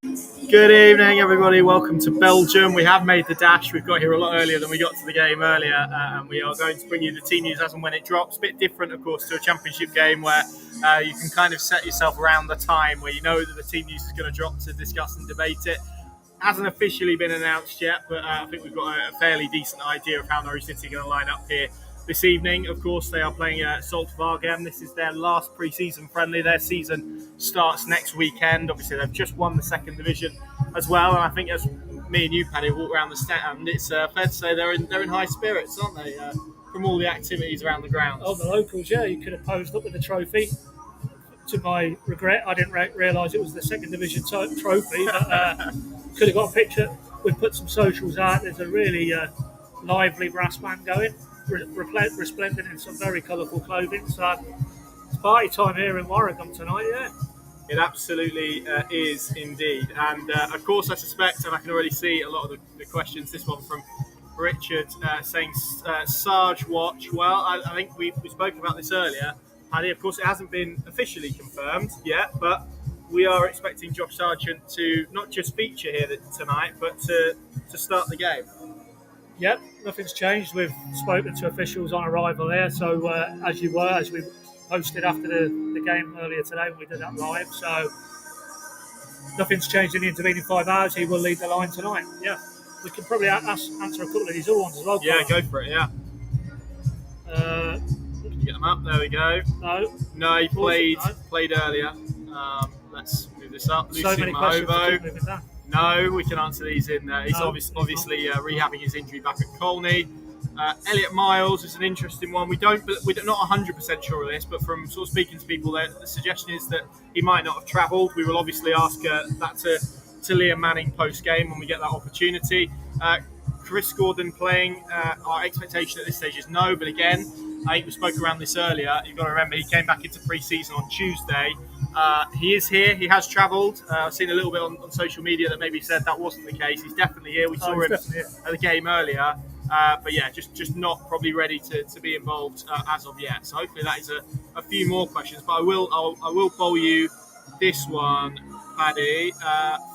Good evening, everybody. Welcome to Belgium. We have made the dash. We've got here a lot earlier than we got to the game earlier, and we are going to bring you the team news as and when it drops. A bit different, of course, to a championship game where you can kind of set yourself around the time where you know that the team news is going to drop to discuss and debate it. Hasn't officially been announced yet, but I think we've got a fairly decent idea of how Norwich City are going to line up here this evening. Of course, they are playing Zulte Waregem. This is their last pre-season friendly. Their season starts next weekend. Obviously, they've just won the second division as well, and I think as me and you, Paddy, walk around the stand, it's fair to say they're in high spirits, aren't they? From all the activities around the ground. Oh, the locals, yeah. You could have posed up with the trophy. To my regret, I didn't realise it was the second division trophy, but could have got a picture. We've put some socials out. There's a really lively brass band going, resplendent in some very colourful clothing. So it's party time here in Waregem tonight, yeah. It absolutely is indeed. And of course, I suspect, and I can already see a lot of the questions, this one from Richard saying, Sarge watch. Well, I think we spoke about this earlier, Paddy. Of course, it hasn't been officially confirmed yet, but we are expecting Josh Sargent to not just feature here tonight, but to start the game. Yep, nothing's changed. We've spoken to officials on arrival there, so as we posted after the game earlier today when we did that live, so nothing's changed in the intervening 5 hours. He will lead the line tonight. Yeah, we can probably answer a couple of these other ones as well. Yeah, go for it. Yeah. Can you get them up? There we go. No, he played earlier. Let's move this up. So many questions. No, we can answer these in. He's obviously rehabbing his injury back at Colney. Elliot Miles is an interesting one. We're not 100% sure of this, but from sort of speaking to people, the suggestion is that he might not have travelled. We will obviously ask that to Liam Manning post game when we get that opportunity. Chris Gordon playing. Our expectation at this stage is no, but again, I think we spoke around this earlier. You've got to remember he came back into pre-season on Tuesday. He is here. He has travelled. I've seen a little bit on social media that maybe said that wasn't the case. He's definitely here. We saw him at the game earlier. But yeah, just not probably ready to be involved as of yet. So hopefully that is a few more questions. But I will bowl you this one, Paddy,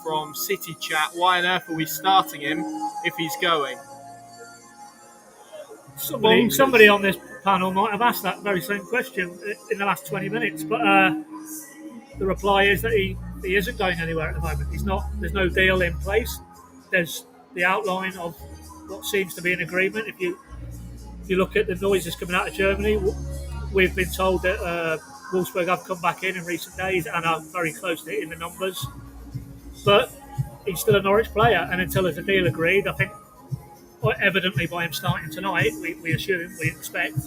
from City Chat. Why on earth are we starting him if he's going? Somebody on this panel might have asked that very same question in the last 20 minutes, but the reply is that he isn't going anywhere at the moment. There's no deal in place. There's the outline of what seems to be an agreement. If you look at the noises coming out of Germany, we've been told that Wolfsburg have come back in recent days and are very close to hitting the numbers. But he's still a Norwich player, and until there's a deal agreed, I think evidently by him starting tonight, we expect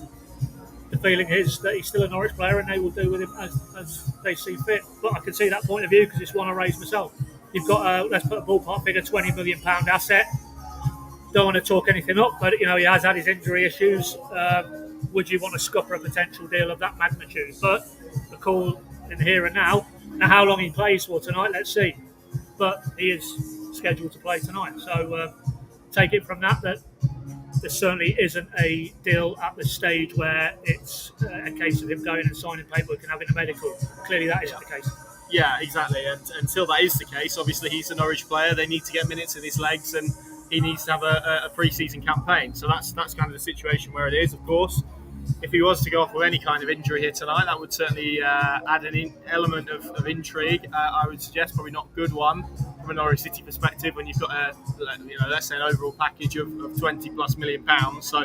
the feeling is that he's still a Norwich player and they will do with him as they see fit. But I can see that point of view because it's one I raised myself. You've got, let's put a ballpark figure, £20 million asset. Don't want to talk anything up, but he has had his injury issues. Would you want to scupper a potential deal of that magnitude? But the call in here and now how long he plays for tonight, let's see. But he is scheduled to play tonight, so take it from that there certainly isn't a deal at the stage where it's a case of him going and signing paperwork and having a medical. Clearly that isn't the case. Yeah, exactly. And until that is the case, obviously he's a Norwich player. They need to get minutes in his legs, and he needs to have a pre-season campaign. So that's kind of the situation where it is. Of course, if he was to go off with any kind of injury here tonight, that would certainly add an element of intrigue. I would suggest probably not a good one from a Norwich City perspective when you've got let's say an overall package of £20+ million. So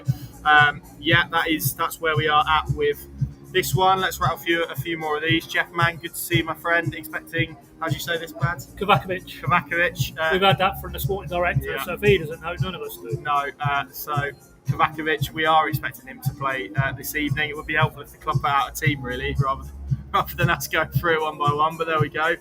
that's where we are at with this one. Let's rattle a few more of these. Jeff Mann, good to see you, my friend. Expecting, how do you say this, Brad? Kovacevic. We've had that from the sporting director, so if he doesn't know, none of us do. No, so Kovacevic, we are expecting him to play this evening. It would be helpful if the club put out a team, really, rather than us going through it one by one, but there we go.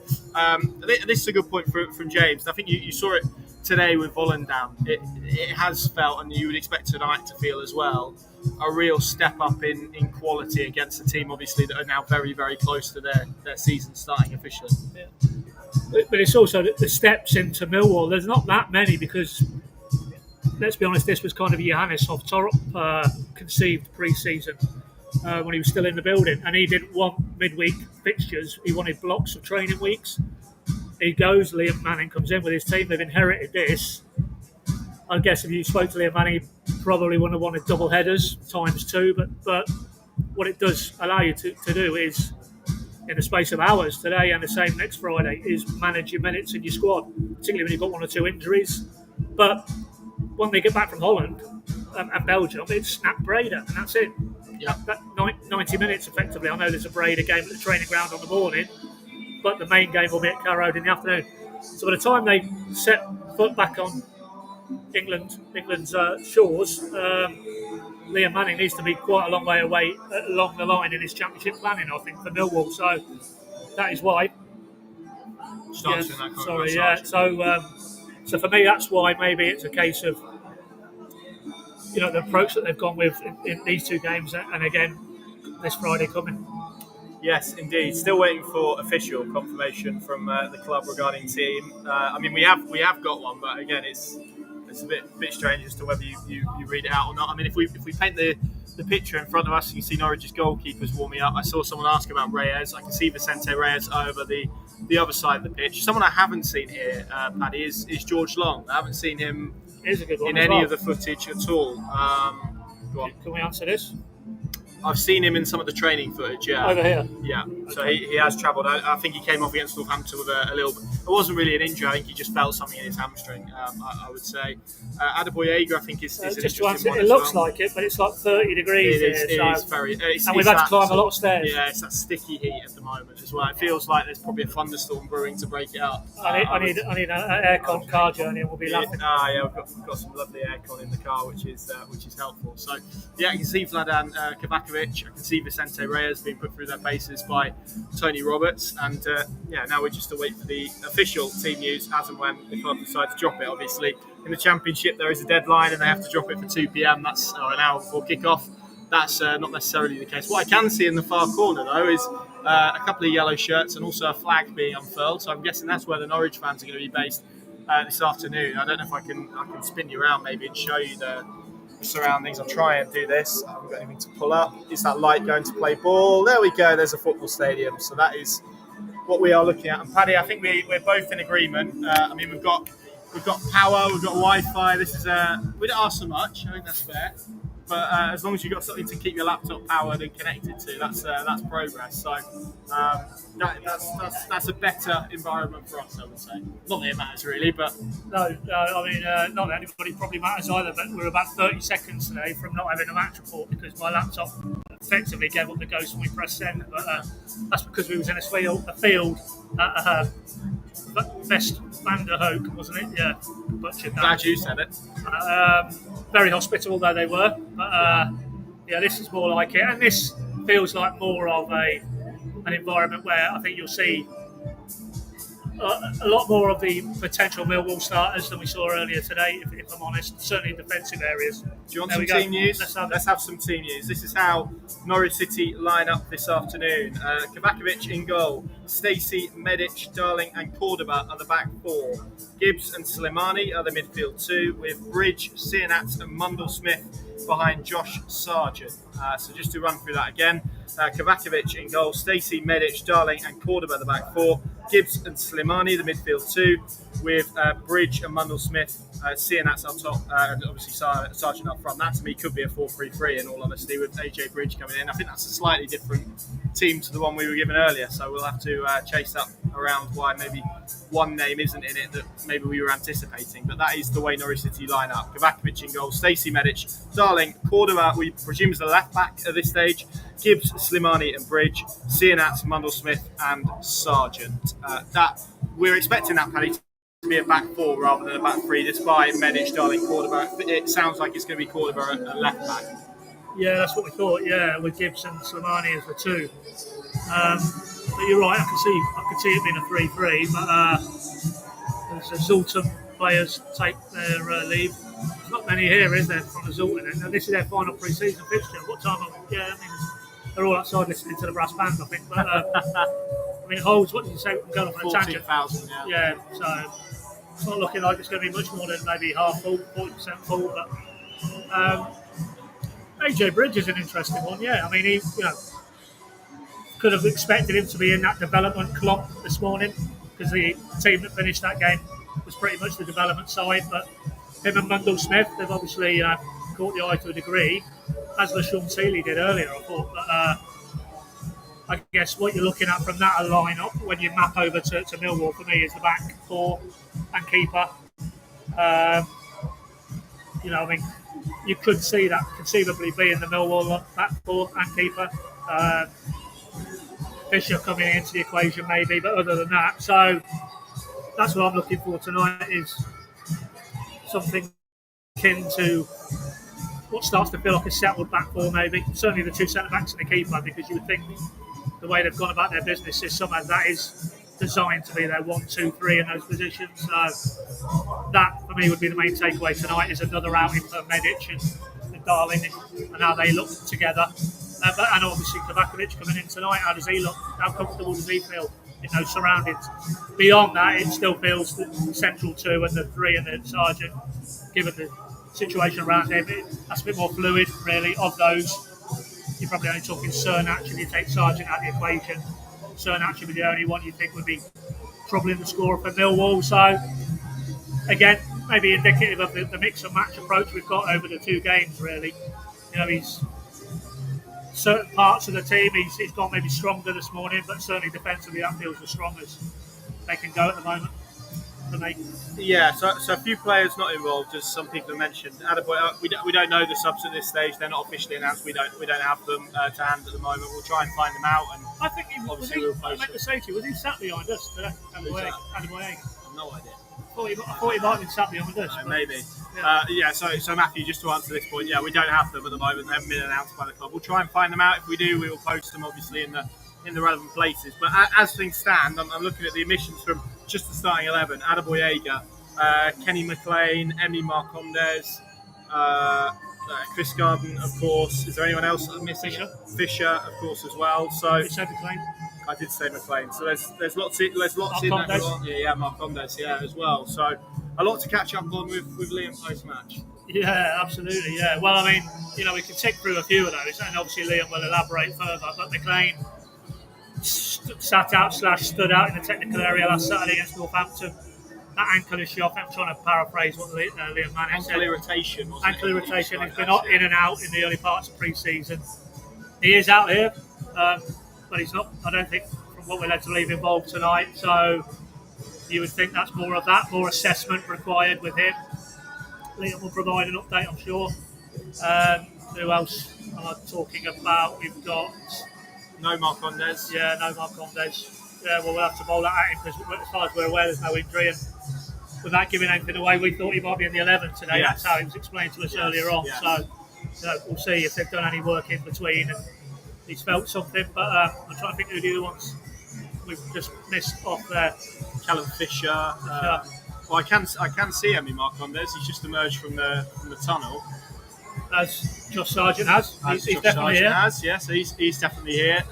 This is a good point from James. I think you saw it today with Volendam. It has felt, and you would expect tonight to feel as well, a real step up in quality against a team, obviously, that are now very, very close to their season starting officially. Yeah. But it's also the steps into Millwall. There's not that many because, let's be honest, this was kind of Johannes of Torup conceived pre-season when he was still in the building, and he didn't want midweek fixtures. He wanted blocks of training weeks. he goes, Liam Manning comes in with his team. They've inherited this. I guess if you spoke to Liam Manning, he probably wouldn't have wanted double headers times 2. But what it does allow you to do is, in the space of hours today and the same next Friday, is manage your minutes in your squad, particularly when you've got 1 or 2 injuries. But when they get back from Holland and Belgium, it's snap Breda, and that's it. Yeah. That 90 minutes effectively. I know there's a Breda game at the training ground on the morning, but the main game will be at Carrow Road in the afternoon. So by the time they set foot back on England's shores, Liam Manning needs to be quite a long way away along the line in his championship planning, I think, for Millwall. So that is why. Sorry, yeah. So for me, that's why maybe it's a case of, the approach that they've gone with in these 2 games, and again this Friday coming. Yes, indeed. Still waiting for official confirmation from the club regarding team. I mean, we have got one, but again, it's a bit strange as to whether you read it out or not. I mean, if we paint the picture in front of us, you can see Norwich's goalkeepers warming up. I saw someone ask about Reyes. I can see Vicente Reyes over the other side of the pitch. Someone I haven't seen here, Paddy, is George Long. I haven't seen him in any of the footage at all. Can we answer this? I've seen him in some of the training footage, yeah. Over here? Yeah, so he has travelled. I think he came off against Northampton with a little bit. It wasn't really an injury. I think he just felt something in his hamstring, I would say. Adeboyega, I think, is an just interesting one. It looks like it, but it's like 30 degrees It is very... and we've had to climb a lot of stairs. Yeah, it's that sticky heat at the moment as well. It feels like there's probably a thunderstorm brewing to break it up. I need an aircon car journey, and we'll be laughing. Yeah, we've got some lovely aircon in the car, which is helpful. So, yeah, I can see Vladan Kovakovic. I can see Vicente Reyes being put through their paces by Tony Roberts, and now we're just to wait for the official team news as and when the club decide to drop it. Obviously, in the Championship there is a deadline, and they have to drop it for 2 p.m. That's an hour before kick-off. That's not necessarily the case. What I can see in the far corner though is a couple of yellow shirts and also a flag being unfurled. So I'm guessing that's where the Norwich fans are going to be based this afternoon. I don't know if I can spin you around maybe and show you the surroundings. I'll try and do this. I haven't got anything to pull up. Is that light going to play ball? There we go. There's a football stadium. So that is what we are looking at. And Paddy, I think we're both in agreement. I mean, we've got power, we've got Wi-Fi. This is we don't ask so much. I think that's fair. But as long as you've got something to keep your laptop powered and connected to, that's progress. So that's a better environment for us, I would say. Not that it matters really, but no. I mean, not that anybody probably matters either. But we're about 30 seconds today from not having a match report because my laptop effectively gave up the ghost when we pressed send. But that's because we was in a field at Vest van der Hoek, wasn't it? Yeah, butchered that. Glad you said it. Very hospitable though they were, but this is more like it, and this feels like more of an environment where I think you'll see a lot more of the potential Millwall starters than we saw earlier today, if I'm honest, certainly in defensive areas. Do you want some team news? Let's have some team news. This is how Norwich City line up this afternoon. Kovakovic in goal, Stacey, Medic, Darling and Cordoba are the back 4. Gibbs and Slimani are the midfield 2, with Bridge, Sienat and Mundle-Smith behind Josh Sargent. So just to run through that again, Kovakovic in goal, Stacey, Medic, Darling and Cordoba the back 4, Gibbs and Slimani the midfield 2, with Bridge and Mundle-Smith, Sienat's up top, and obviously Sargent up front. That to me could be a 4-3-3 in all honesty, with AJ Bridge coming in. I think that's a slightly different team to the one we were given earlier, so we'll have to chase up around why maybe one name isn't in it that maybe we were anticipating. But that is the way Norwich City line up. Kovakovic in goal, Stacey, Medic, Darling, Cordoba, we presume is the left back at this stage, Gibbs, Slimani and Bridge, Sienat, Mundle-Smith and Sargent. That we're expecting that, Paddy, to be a back 4 rather than a back 3, despite Medic, Darling, Cordoba. It sounds like it's going to be Cordoba at left back. Yeah, that's what we thought. Yeah, with Gibbs and Slimani as the 2. But you're right. I could see it being a 3-3. But as the Zulte players take their leave, there's not many here, is there, from the Zulte? And this is their final pre-season fixture. What time? I mean, they're all outside listening to the brass band, I think. But I mean, it holds. What did you say? We're going on a tangent. 14,000. Yeah. So it's not looking like it's going to be much more than maybe half full, 40% full. But AJ Bridge is an interesting one. Yeah, I mean, he could have expected him to be in that development clump this morning because the team that finished that game was pretty much the development side. But him and Mundell Smith, they've obviously caught the eye to a degree, as Sean Seeley did earlier, I thought. But I guess what you're looking at from that lineup when you map over to Millwall for me is the back four and keeper. I mean, you could see that conceivably being the Millwall back four and keeper. Fisher coming into the equation maybe, but other than that, so that's what I'm looking for tonight is something akin to what starts to feel like a settled back four maybe. Certainly the two centre-backs and the keeper, because you would think the way they've gone about their business is somehow that is designed to be their 1, 2, 3 in those positions. So that for me would be the main takeaway tonight is another outing for Medic and Darling and how they look together. And obviously Kovacevic coming in tonight, how does he look? How comfortable does he feel in those surroundings? Beyond that, it still feels the central 2 and the 3 and the Sergeant, given the situation around him, that's a bit more fluid really. Of those, you're probably only talking Cernach, and you take Sargent out of the equation. Cernach would be the only one you think would be troubling the score for Millwall. So, again, maybe indicative of the mix and match approach we've got over the 2 games, really. He's certain parts of the team, he's gone maybe stronger this morning, but certainly defensively that feels the strongest they can go at the moment for me. Yeah, so a few players not involved, as some people have mentioned. We don't know the subs at this stage. They're not officially announced. We don't have them to hand at the moment. We'll try and find them out. And I think he was he sat behind us today? I've no idea. I thought he might have been sat behind us. Maybe. Yeah. So Matthew, just to answer this point, we don't have them at the moment. They haven't been announced by the club. We'll try and find them out. If we do, we will post them obviously in the relevant places. But as things stand, I'm looking at the omissions from just the starting 11. Adeboyega, Kenny McLean, Emmy Marcondes, Chris Garden, of course. Is there anyone else I'm missing? Fisher, of course, as well. So you said McLean? I did say McLean. So there's lots in that. Marcondes, as well. So a lot to catch up on with Liam post-match. Yeah, absolutely. Yeah. Well, I mean, we can tick through a few of those, and obviously Liam will elaborate further. But McLean stood out in the technical area last Saturday against Northampton. That ankle issue, I'm trying to paraphrase what Liam Manning said. Ankle irritation. He's been in and out in the early parts of pre-season. He is out here, but he's not, I don't think, from what we're led to believe, involved tonight. So you would think that's more assessment required with him. Liam will provide an update, I'm sure. Who else am I talking about? We've got... No Marcondes. Yeah, no Marcondes. Yeah, well, we'll have to bowl that at him because as far as we're aware, there's no injury. And without giving anything away, we thought he might be in the 11 today. Yes. That's how it was explained to us earlier on. Yes. So we'll see if they've done any work in between and he's felt something. But I'm trying to think who the other ones we've just missed off there. Callum Fisher. Well, I can see Emmy Marcondes. He's just emerged from the tunnel. As Josh Sargent has. He's definitely here. Yes, he's definitely here.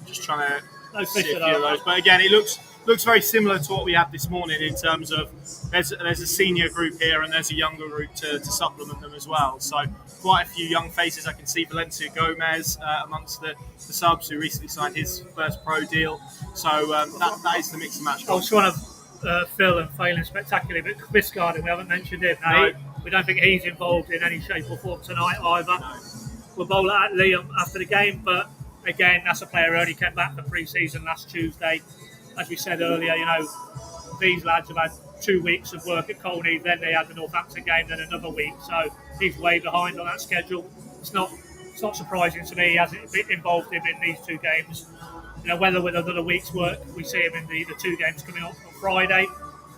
Just trying to see a few of those. though. But again, it looks very similar to what we had this morning in terms of there's a senior group here and there's a younger group to supplement them as well. So quite a few young faces. I can see Valencia Gomez amongst the subs who recently signed his first pro deal. So that is the mix and match. I was trying to fill and failing spectacularly, but Chris Garden, we haven't mentioned him. No. We don't think he's involved in any shape or form tonight either. No. We'll bowl it at Liam after the game, but again, that's a player who only came back for pre-season last Tuesday. As we said earlier, these lads have had 2 weeks of work at Colney, then they had the Northampton game, then another week. So he's way behind on that schedule. It's not surprising to me he hasn't been involved in these 2 games. Whether with another week's work, we see him in the 2 games coming up on Friday.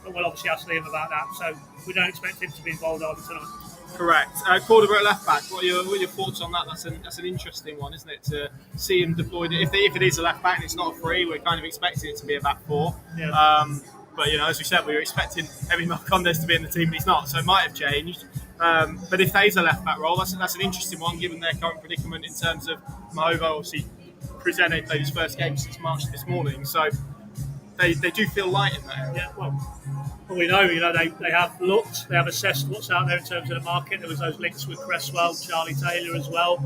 But we'll obviously ask Liam about that. So we don't expect him to be involved either tonight. Correct. Cordoba at left back. What are your thoughts on that? That's an interesting one, isn't it? To see him deployed. If it is a left back and it's not a free, we're kind of expecting it to be a back 4. Yeah. But as we said, we were expecting Emmy Marcondes to be in the team, and he's not. So it might have changed. But if that is a left back role, that's an interesting one given their current predicament in terms of Mahova. Obviously, Presene played his first game since March this morning, so they do feel light in that area. Yeah. Well, we know, they have looked, they have assessed what's out there in terms of the market. There was those links with Cresswell, Charlie Taylor as well.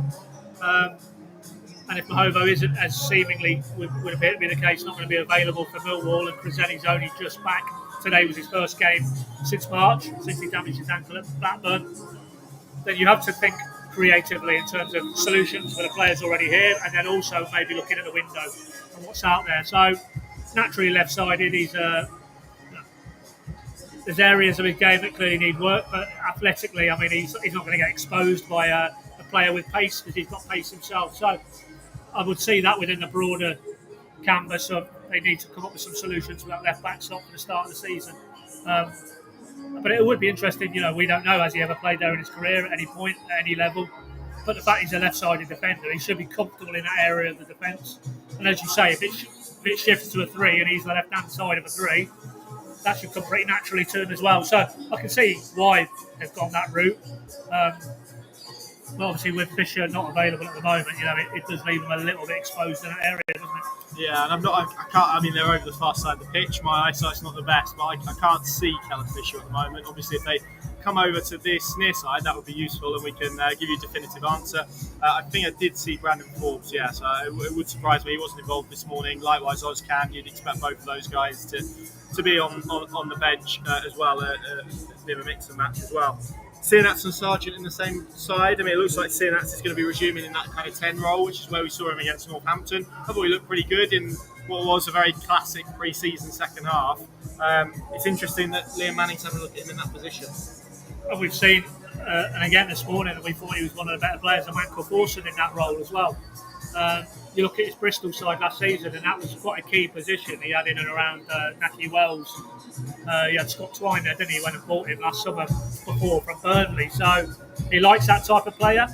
And if Mahovo isn't, as seemingly would appear to be the case, not going to be available for Millwall, and Crescenti's only just back. Today was his first game since March, since he damaged his ankle at Blackburn. Then you have to think creatively in terms of solutions for the players already here, and then also maybe looking at the window and what's out there. So naturally left-sided, there's areas of his game that clearly need work, but athletically, I mean, he's not going to get exposed by a player with pace because he's got pace himself. So I would see that within the broader canvas of they need to come up with some solutions for that left-back slot for the start of the season. But it would be interesting, we don't know, has he ever played there in his career at any point, at any level? But the fact he's a left-sided defender, he should be comfortable in that area of the defence. And as you say, if it shifts to a 3 and he's the left-hand side of a 3, that should come pretty naturally to him as well. So I can see why they've gone that route. But obviously with Fisher not available at the moment, it does leave them a little bit exposed in that area, doesn't it? Yeah, and I can't. I mean, they're over the far side of the pitch. My eyesight's not the best, but I can't see Callum Fisher at the moment. Obviously, if they come over to this near side, that would be useful, and we can give you a definitive answer. I think I did see Brandon Forbes. Yeah, so it would surprise me he wasn't involved this morning. Likewise, Ozcan. You'd expect both of those guys to be on the bench as well, a bit of a mix and match as well. Sienats and Sargent in the same side. I mean, it looks like Sienats is going to be resuming in that kind of 10 role, which is where we saw him against Northampton. I thought he looked pretty good in what was a very classic pre-season second half. It's interesting that Liam Manning's having a look at him in that position. And we've seen, and again this morning, we thought he was one of the better players, and Michael Forson in that role as well. You look at his Bristol side last season, and that was quite a key position. He had in and around Natalie Wells. He had Scott Twine there, didn't he? Went and bought him last summer before from Burnley. So he likes that type of player.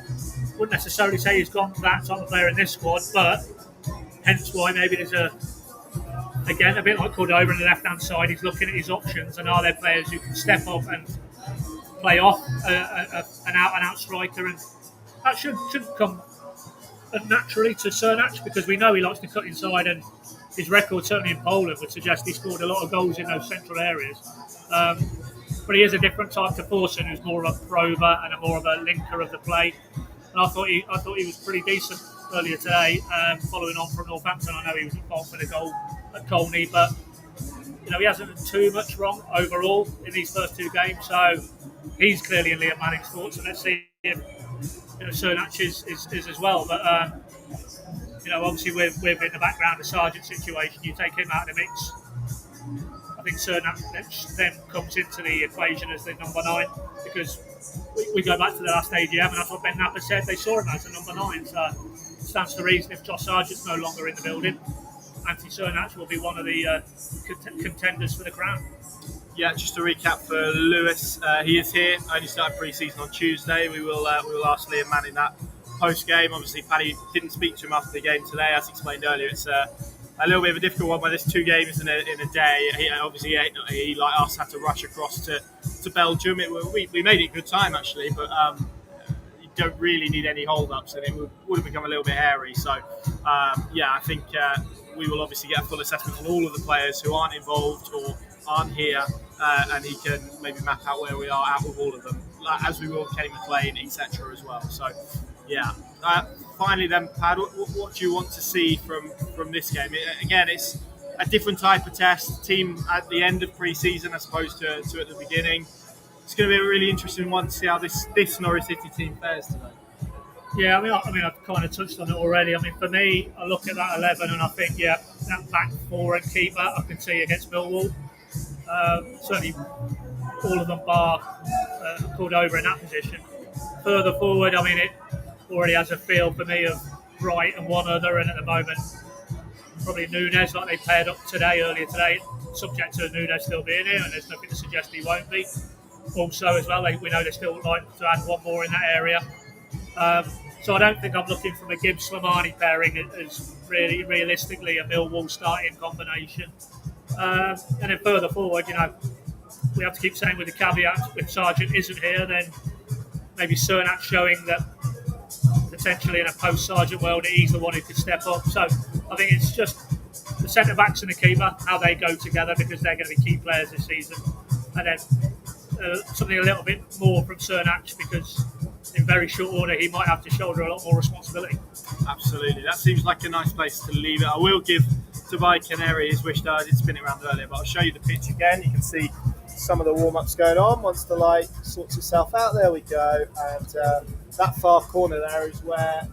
Wouldn't necessarily say he's got that type of player in this squad, but hence why maybe there's a bit like Cordova on the left-hand side. He's looking at his options, and are there players who can step up and play off an out-and-out striker, and that should come naturally to Cernach, because we know he likes to cut inside, and his record certainly in Poland would suggest he scored a lot of goals in those central areas. But he is a different type to Forson, who's more of a prover and more of a linker of the play. And I thought he was pretty decent earlier today, following on from Northampton. I know he was at fault for the goal at Colney, but he hasn't done too much wrong overall in these first 2 games. So he's clearly in Liam Manning's thoughts, and let's see if Cernach is as well. But obviously with in the background the Sargent situation, you take him out of the mix. I think Cernach then comes into the equation as the number 9, because we go back to the last AGM, and that's what Ben Napper said. They saw him as a number 9. So it stands to reason if Josh Sargent's no longer in the building, Anthony Cernach will be one of the contenders for the crown. Yeah, just to recap for Lewis, he is here. Only started pre-season on Tuesday. We will ask Liam Manning that post-game. Obviously, Paddy didn't speak to him after the game today, as explained earlier. It's a little bit of a difficult one, where there's 2 games in a day. He like us had to rush across to Belgium. We made it good time actually, but you don't really need any hold-ups, and it would have become a little bit hairy. So I think we will obviously get a full assessment on all of the players who aren't involved or aren't here, and he can maybe map out where we are at with all of them, as we will Kenny McLean, etc. as well. So finally then, Pad, what do you want to see from this game? Again, it's a different type of test, team at the end of pre-season as opposed to at the beginning. It's going to be a really interesting one to see how this Norwich City team fares today. Yeah, I mean, I've kind of touched on it already. I mean, for me, I look at that 11 and I think, that back 4 and keeper I can see against Millwall. Certainly all of them bar Cordova in that position. Further forward, I mean, it already has a feel for me of Bright and one other, and at the moment probably Nunes, like they paired up earlier today, subject to Nunes still being here, and there's nothing to suggest he won't be. Also as well, we know they still like to add one more in that area. So I don't think I'm looking from a Gibbs-Slimani pairing as really realistically a Millwall starting combination. And then further forward, we have to keep saying with the caveat, if Sargent isn't here, then maybe Cernach showing that potentially in a post-Sargent world he's the one who could step up. So I think it's just the centre-backs and the keeper, how they go together, because they're going to be key players this season. And then something a little bit more from Cernach, because in very short order he might have to shoulder a lot more responsibility. Absolutely. That seems like a nice place to leave it. I will give Dubai Canary his wish, though I did spin it around earlier, but I'll show you the pitch again. You can see some of the warm-ups going on. Once the light sorts itself out, there we go. And that far corner there is where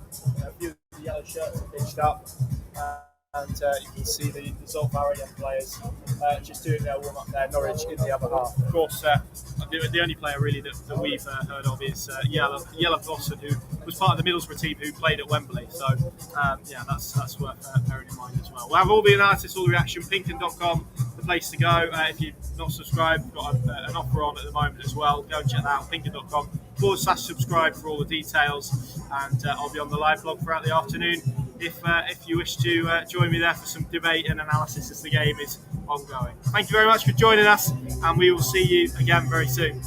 a few of the yellow shirts are pitched up. And you can see the Zulte Waregem players just doing their warm-up there. Norwich in the other half. Of course, the only player really that we've heard of is Yella Blossom, who was part of the Middlesbrough team who played at Wembley. So, that's worth bearing in mind as well. We'll have all the analysis, all the reaction, pinkin.com, the place to go. If you're not subscribed, we've got an offer on at the moment as well. Go and check that out, pinkin.com/subscribe for all the details. And I'll be on the live blog throughout the afternoon if you wish to join me there for some debate and analysis as the game is ongoing. Thank you very much for joining us, and we will see you again very soon.